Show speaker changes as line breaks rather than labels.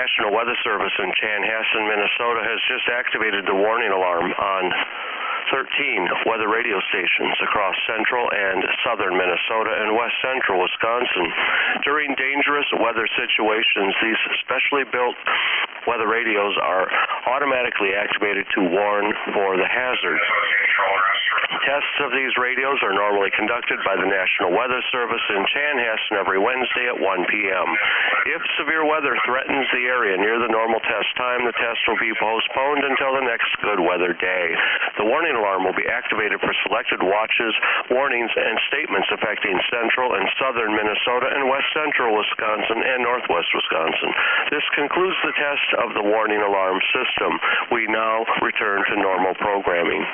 National Weather Service in Chanhassen, Minnesota has just activated the warning alarm on 13 weather radio stations across central and southern Minnesota and west central Wisconsin. During dangerous weather situations, these specially built weather radios are automatically activated to warn for the hazards. Tests of these radios are normally conducted by the National Weather Service in Chanhassen every Wednesday at 1 p.m. If severe weather threatens the area near the normal test time, the test will be postponed until the next good weather day. The warning alarm will be activated for selected watches, warnings, and statements affecting central and southern Minnesota and west central Wisconsin and northwest Wisconsin. This concludes the test of the warning alarm system. We now return to normal programming.